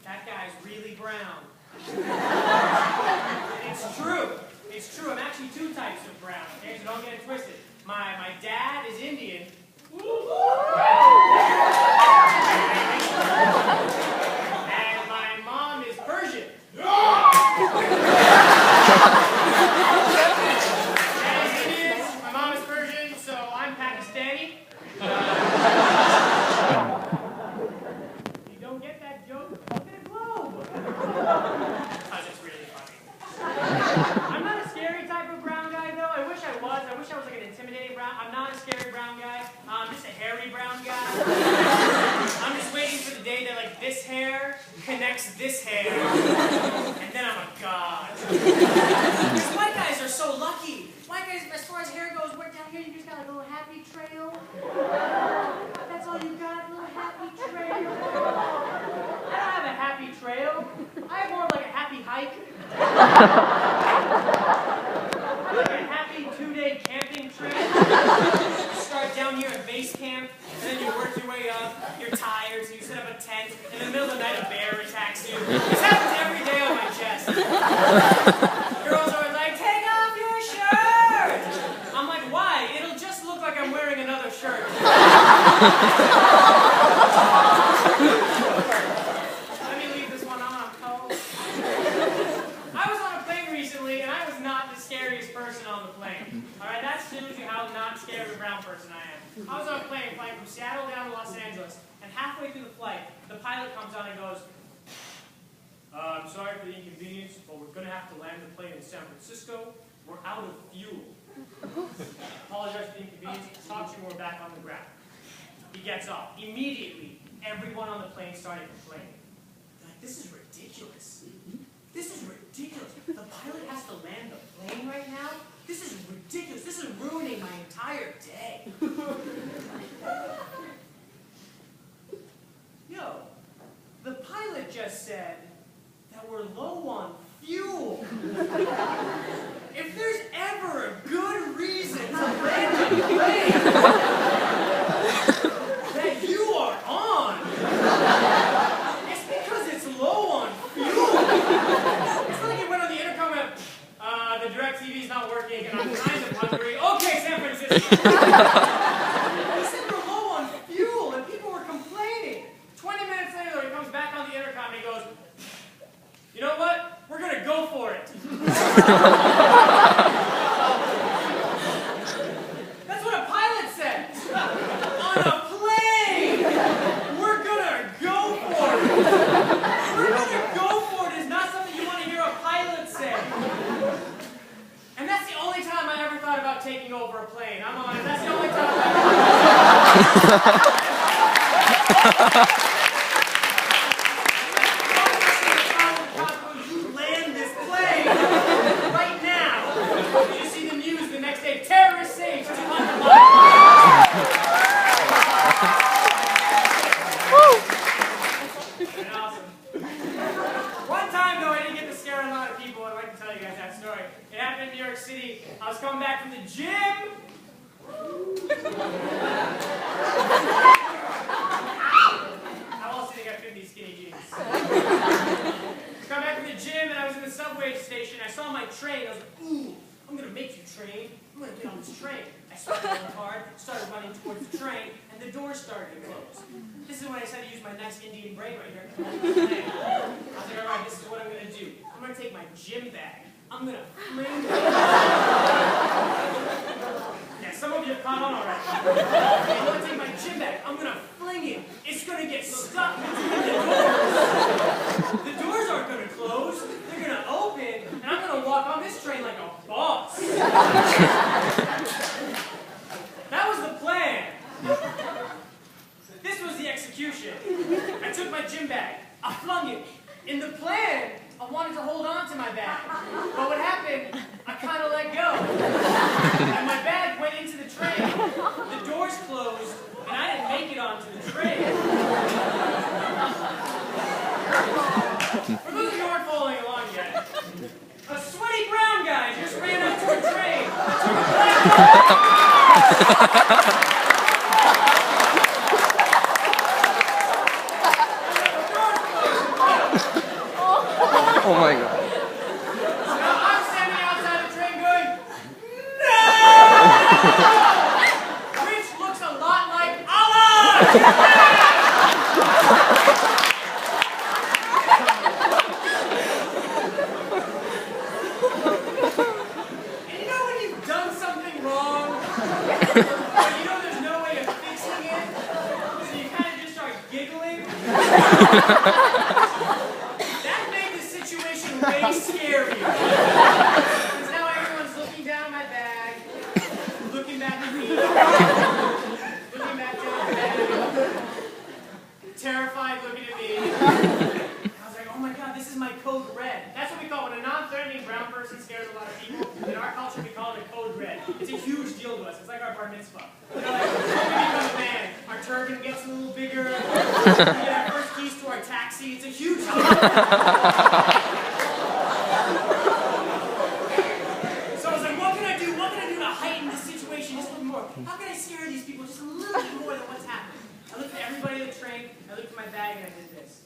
that guy's really brown. It's true. It's true. I'm actually two types of brown, okay? So don't get it twisted. My dad is Indian. And my mom is Persian. Dad is Indian, my mom is Persian, so I'm Pakistani. You don't get that joke? Look at a globe. Because it's really funny. I'm not a scary type of brown guy, though. I wish I was. I wish I was like an intimidating brown. I'm not a scary brown guy. I'm just a hairy brown guy. I'm just waiting for the day that like this hair connects this hair, and then I'm a god. Because white guys are so lucky. White guys, as far as hair goes, we're down here. You just got like a little happy trail. That's all you got, a little happy trail. I don't have a happy trail. I have more of like a happy hike. I like a happy 2-day camping trip. You start down here at base camp, and then you work your way up. You're tired, so you set up a tent. In the middle of the night, a bear attacks you. This happens every day on my chest. Girls are like, take off your shirt! I'm like, why? It'll just look like I'm wearing another shirt. Let me leave this one on. I'm cold. I was on a plane recently, and I was not the scariest person on the plane. Alright, that shows you how not scary of a brown person I am. I was on a plane flying from Seattle down to Los Angeles, and halfway through the flight, the pilot comes on and goes, I'm sorry for the inconvenience, but we're going to have to land the plane in San Francisco. We're out of fuel. Apologize for the inconvenience. Talk to you when we're back on the ground. He gets off. Immediately, everyone on the plane started complaining. They're like, this is ridiculous. This is ridiculous. The pilot has to land the plane right now? This is ridiculous. This is ruining my entire day. Yo, the pilot just said that we're low on fuel. If there's ever a good reason to land a plane that you are on, it's because it's low on fuel. It's like you went on the intercom and the DirecTV's not working and I'm kind of hungry. Okay, San Francisco. He said we're low on fuel and people were complaining. 20 minutes later, he comes back on the intercom and he goes, you know what? We're going to go for it. That's what a pilot said. On a plane, we're going to go for it. We're going to go for it is not something you want to hear a pilot say. And that's the only time I ever thought about taking over a plane. I'm honest. That's the only time I ever I was coming back from the gym. How else did I got 50 skinny jeans? I was coming back from the gym and I was in the subway station. I saw my train. I was like, ooh, I'm going to make you train. I'm going to get on this train. I started running hard, started running towards the train, and the doors started to close. This is when I decided to use my nice Indian brain right here. I was like, all right, this is what I'm going to do. I'm going to take my gym bag. I'm going to fling it. Yeah, some of you have caught on already. I'm going to take my gym bag. I'm going to fling it. It's going to get stuck between the doors. The doors aren't going to close. They're going to open, and I'm going to walk on this train like a boss. That was the plan. This was the execution. I took my gym bag. I flung it. In the plan, I wanted to hold on to my bag. But what happened, I kind of let go. And my bag went into the train. The doors closed, and I didn't make it onto the train. For those of you who aren't following along yet, a sweaty brown guy just ran up to a train. Oh my god. So now I'm standing outside the train going, no! Which looks a lot like Allah! And you know when you've done something wrong, but you know there's no way of fixing it, so you kind of just start giggling? That made the situation way scarier. Because now everyone's looking down my bag, looking back at me, looking back down my bag, terrified looking at me. I was like, oh my god, this is my code red. That's what we call it. When a non-threatening brown person scares a lot of people, in our culture we call it a code red. It's a huge deal to us. It's like our bar mitzvah. You know, like, when we become a man, our turban gets a little bigger, we get our first keys to our taxi. It's a huge deal. So I was like, what can I do? What can I do to heighten this situation just a little more? How can I scare these people just a little bit more than what's happening? I looked at everybody in the train, I looked at my bag, and I did this.